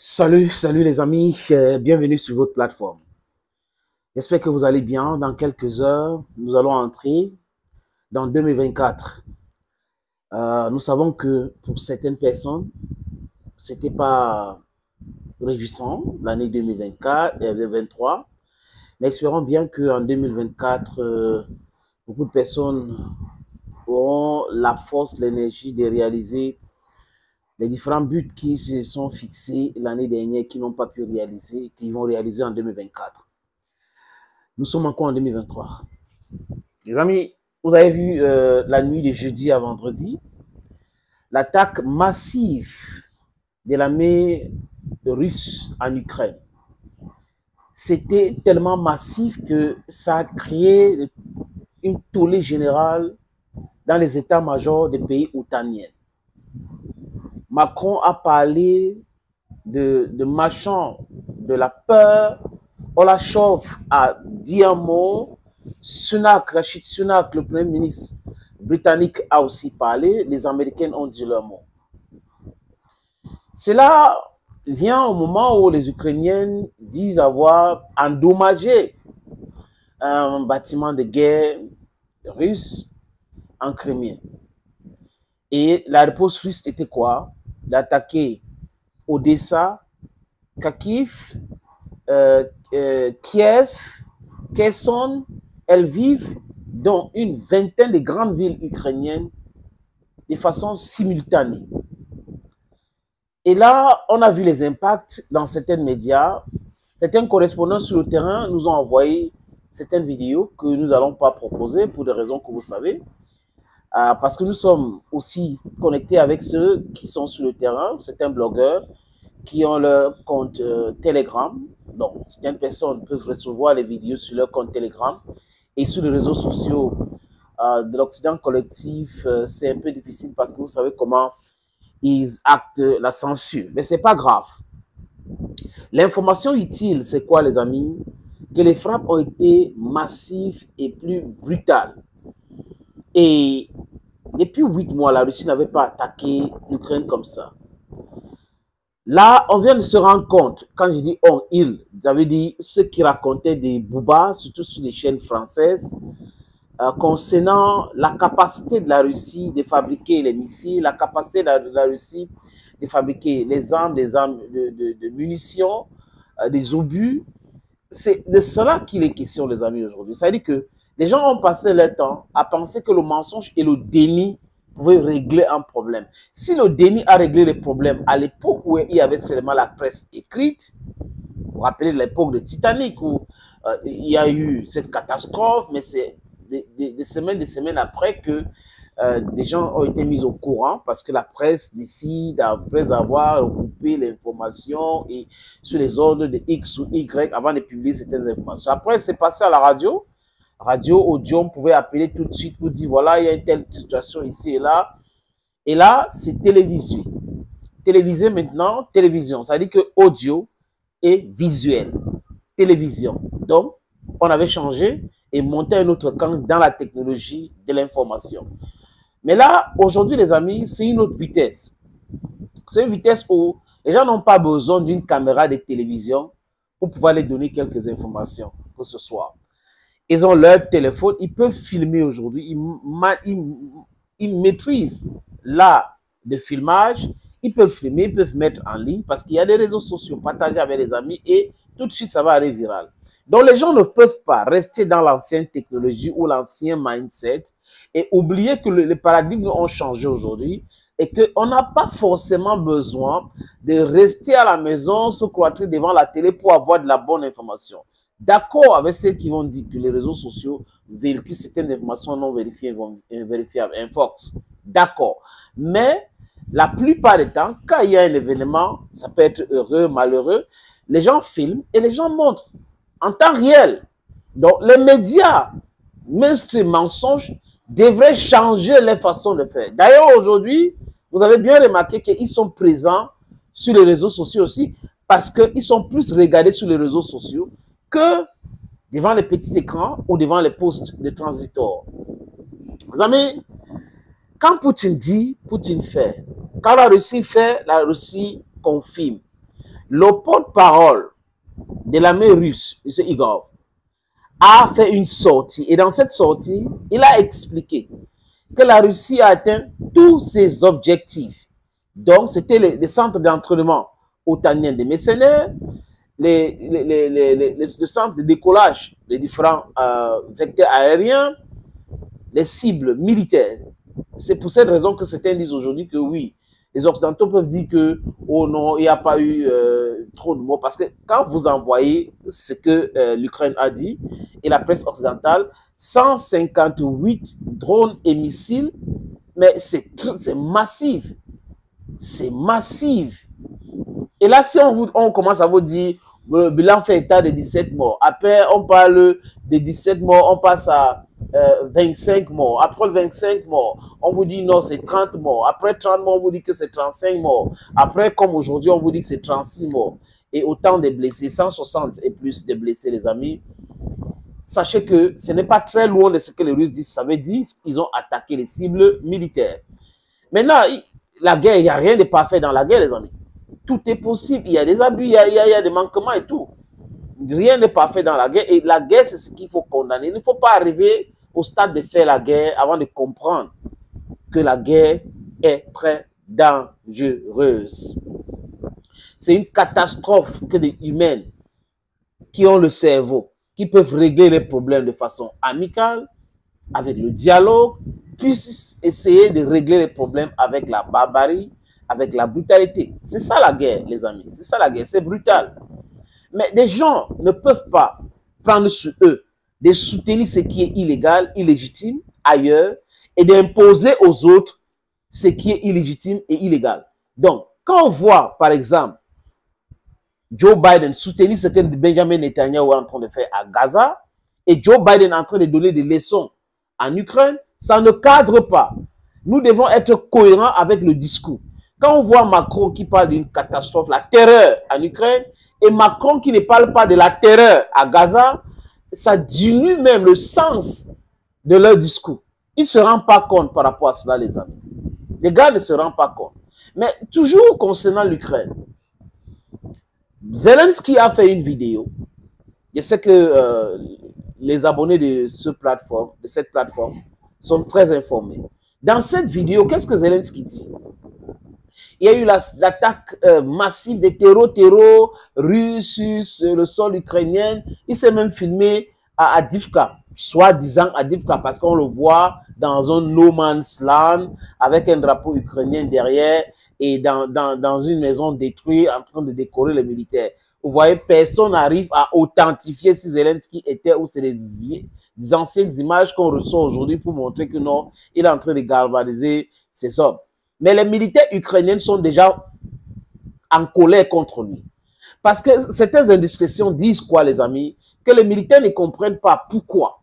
Salut les amis, bienvenue sur votre plateforme. J'espère que vous allez bien. Dans quelques heures, nous allons entrer dans 2024. Nous savons que pour certaines personnes, c'était pas réjouissant l'année 2024 et 2023, mais espérons bien qu'en 2024, beaucoup de personnes auront la force, l'énergie de réaliser les différents buts qui se sont fixés l'année dernière, qui n'ont pas pu réaliser, qui vont réaliser en 2024. Nous sommes encore en 2023. Les amis, vous avez vu la nuit de jeudi à vendredi, l'attaque massive de l'armée russe en Ukraine. C'était tellement massif que ça a créé une tollée générale dans les états-majors des pays outaniens. Macron a parlé de marchand de la peur. Olachov a dit un mot. Rachid Sunak, le premier ministre britannique, a aussi parlé. Les Américains ont dit leur mot. Cela vient au moment où les Ukrainiens disent avoir endommagé un bâtiment de guerre russe en Crimée. Et la réponse russe était quoi? D'attaquer Odessa, Kharkiv, Kiev, Kherson, Lviv, dont une vingtaine de grandes villes ukrainiennes de façon simultanée. Et là, on a vu les impacts dans certains médias. Certains correspondants sur le terrain nous ont envoyé certaines vidéos que nous n'allons pas proposer pour des raisons que vous savez. Parce que nous sommes aussi connectés avec ceux qui sont sur le terrain, certains blogueurs qui ont leur compte Telegram. Donc, certaines personnes peuvent recevoir les vidéos sur leur compte Telegram et sur les réseaux sociaux de l'Occident collectif. C'est un peu difficile parce que vous savez comment ils actent la censure. Mais ce n'est pas grave. L'information utile, c'est quoi les amis? Que les frappes ont été massives et plus brutales. Et depuis 8 mois, la Russie n'avait pas attaqué l'Ukraine comme ça. Là, on vient de se rendre compte, quand je dis on, j'avais dit ceux qui racontaient des boubas, surtout sur les chaînes françaises, concernant la capacité de la Russie de fabriquer les missiles, la capacité de la Russie de fabriquer les armes, de munitions, des obus. C'est de cela qu'il est question, les amis, aujourd'hui. Ça veut dire que les gens ont passé leur temps à penser que le mensonge et le déni pouvaient régler un problème. Si le déni a réglé les problèmes à l'époque où il y avait seulement la presse écrite, vous vous rappelez de l'époque de Titanic où il y a eu cette catastrophe, mais c'est des semaines après que des gens ont été mis au courant parce que la presse décide, après avoir coupé l'information et sur les ordres de X ou Y avant de publier certaines informations. Après, c'est passé à la radio. Radio, audio, on pouvait appeler tout de suite pour dire voilà, il y a une telle situation ici et là. Et là, c'est télévisé. Télévisé maintenant, télévision. Ça veut dire que audio et visuel. Télévision. Donc, on avait changé et monté un autre camp dans la technologie de l'information. Mais là, aujourd'hui, les amis, c'est une autre vitesse. C'est une vitesse où les gens n'ont pas besoin d'une caméra de télévision pour pouvoir les donner quelques informations pour ce soir. Ils ont leur téléphone, ils peuvent filmer aujourd'hui, ils maîtrisent l'art de filmage, ils peuvent filmer, ils peuvent mettre en ligne parce qu'il y a des réseaux sociaux partagés avec les amis et tout de suite ça va aller viral. Donc les gens ne peuvent pas rester dans l'ancienne technologie ou l'ancien mindset et oublier que les paradigmes ont changé aujourd'hui et qu'on n'a pas forcément besoin de rester à la maison, se cloîtrer devant la télé pour avoir de la bonne information. D'accord avec ceux qui vont dire que les réseaux sociaux véhiculent certaines informations non vérifiables, infox. D'accord. Mais la plupart du temps, quand il y a un événement, ça peut être heureux, malheureux, les gens filment et les gens montrent en temps réel. Donc, les médias, mainstream mensonges, devraient changer leur façon de faire. D'ailleurs, aujourd'hui, vous avez bien remarqué qu'ils sont présents sur les réseaux sociaux aussi parce qu'ils sont plus regardés sur les réseaux sociaux que devant les petits écrans ou devant les postes de transitor. Vous amis, quand Poutine dit, Poutine fait. Quand la Russie fait, la Russie confirme. Le porte-parole de l'armée russe, M. Igor, a fait une sortie. Et dans cette sortie, il a expliqué que la Russie a atteint tous ses objectifs. Donc, c'était les centres d'entraînement otaniens des mercenaires, le centre de décollage des différents vecteurs aériens, les cibles militaires. C'est pour cette raison que certains disent aujourd'hui que oui, les Occidentaux peuvent dire que, oh non, il n'y a pas eu trop de morts. Parce que quand vous envoyez ce que l'Ukraine a dit, et la presse occidentale, 158 drones et missiles, mais c'est massif. C'est massif. Et là, si on commence à vous dire, le bilan fait état de 17 morts. Après, on parle de 17 morts, on passe à 25 morts. Après 25 morts, on vous dit non, c'est 30 morts. Après 30 morts, on vous dit que c'est 35 morts. Après, comme aujourd'hui, on vous dit que c'est 36 morts. Et autant de blessés, 160 et plus de blessés, les amis. Sachez que ce n'est pas très loin de ce que les Russes disent. Ça veut dire qu'ils ont attaqué les cibles militaires. Maintenant, la guerre, il n'y a rien de parfait dans la guerre, les amis. Tout est possible. Il y a des abus, il y a des manquements et tout. Rien n'est parfait dans la guerre. Et la guerre, c'est ce qu'il faut condamner. Il ne faut pas arriver au stade de faire la guerre avant de comprendre que la guerre est très dangereuse. C'est une catastrophe que des humains qui ont le cerveau, qui peuvent régler les problèmes de façon amicale, avec le dialogue, puissent essayer de régler les problèmes avec la barbarie, avec la brutalité. C'est ça la guerre, les amis. C'est ça la guerre, c'est brutal. Mais des gens ne peuvent pas prendre sur eux de soutenir ce qui est illégal, illégitime ailleurs et d'imposer aux autres ce qui est illégitime et illégal. Donc, quand on voit, par exemple, Joe Biden soutenir ce que Benjamin Netanyahu est en train de faire à Gaza et Joe Biden est en train de donner des leçons en Ukraine, ça ne cadre pas. Nous devons être cohérents avec le discours. Quand on voit Macron qui parle d'une catastrophe, la terreur en Ukraine, et Macron qui ne parle pas de la terreur à Gaza, ça dilue même le sens de leur discours. Ils ne se rendent pas compte par rapport à cela, les amis. Les gars ne se rendent pas compte. Mais toujours concernant l'Ukraine, Zelensky a fait une vidéo. Je sais que les abonnés de cette plateforme sont très informés. Dans cette vidéo, qu'est-ce que Zelensky dit? Il y a eu l'attaque massive des terreaux russes sur le sol ukrainien. Il s'est même filmé à Avdiivka, soi-disant à Avdiivka, parce qu'on le voit dans un no man's land avec un drapeau ukrainien derrière et dans une maison détruite en train de décorer les militaires. Vous voyez, personne n'arrive à authentifier si Zelensky était ou c'est des anciennes images qu'on reçoit aujourd'hui pour montrer que non, il est en train de galvaniser ses hommes. Mais les militaires ukrainiens sont déjà en colère contre lui. Parce que certaines indiscrétions disent quoi, les amis? Que les militaires ne comprennent pas pourquoi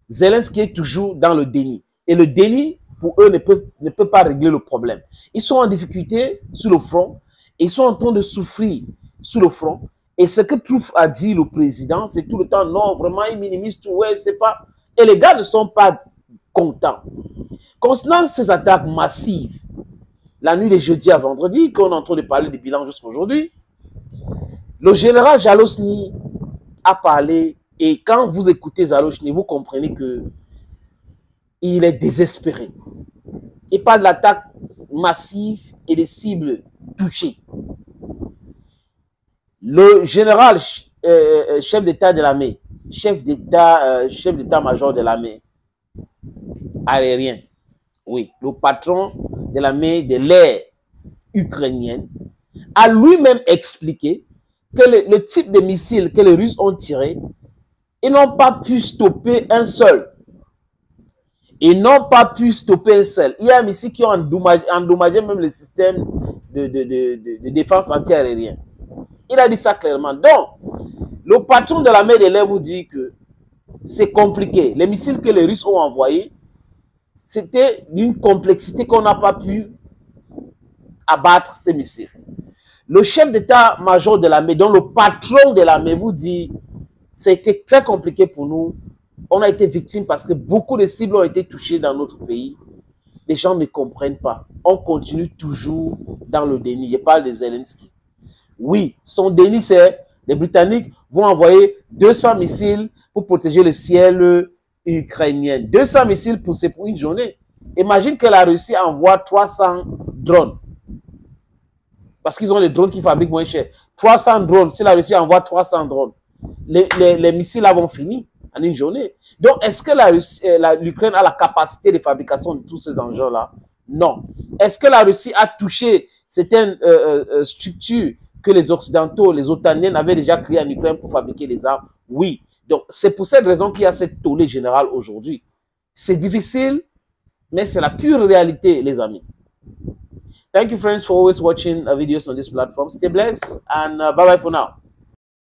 Zelensky est toujours dans le déni. Et le déni, pour eux, ne peut pas régler le problème. Ils sont en difficulté sur le front. Ils sont en train de souffrir sur le front. Et ce que Trump a dit, le président, c'est tout le temps, non, vraiment, il minimise tout. Ouais, c'est pas... Et les gars ne sont pas contents. Concernant ces attaques massives, la nuit de jeudi à vendredi, qu'on est en train de parler des bilans jusqu'à aujourd'hui, le général Zaluzhnyi a parlé, et quand vous écoutez Zaluzhnyi, vous comprenez que il est désespéré. Il parle de l'attaque massive et des cibles touchées. Le général chef d'état de l'armée, chef d'état-major de l'armée aérien, oui, le patron de l'armée de l'air ukrainienne, a lui-même expliqué que le type de missiles que les Russes ont tirés, ils n'ont pas pu stopper un seul. Ils n'ont pas pu stopper un seul. Il y a un missile qui ont endommagé même le système de défense anti-aérienne. Il a dit ça clairement. Donc, le patron de l'armée de l'air vous dit que c'est compliqué. Les missiles que les Russes ont envoyés, c'était d'une complexité qu'on n'a pas pu abattre ces missiles. Le chef d'état-major de l'armée, dont le patron de l'armée vous dit, c'était très compliqué pour nous. On a été victime parce que beaucoup de cibles ont été touchées dans notre pays. Les gens ne comprennent pas. On continue toujours dans le déni. Je parle de Zelensky. Oui, son déni, c'est les Britanniques vont envoyer 200 missiles pour protéger le ciel ukrainien. 200 missiles c'est pour une journée. Imagine que la Russie envoie 300 drones. Parce qu'ils ont les drones qui fabriquent moins cher. 300 drones, si la Russie envoie 300 drones, les missiles là vont finir en une journée. Donc, est-ce que l'Ukraine a la capacité de fabrication de tous ces engins-là? Non. Est-ce que la Russie a touché certaines structures que les Occidentaux, les Otaniens avaient déjà créées en Ukraine pour fabriquer les armes? Oui. Donc, c'est pour cette raison qu'il y a cette tollée générale aujourd'hui. C'est difficile, mais c'est la pure réalité, les amis. Thank you, friends, for always watching videos on this platform. Stay blessed and bye-bye for now.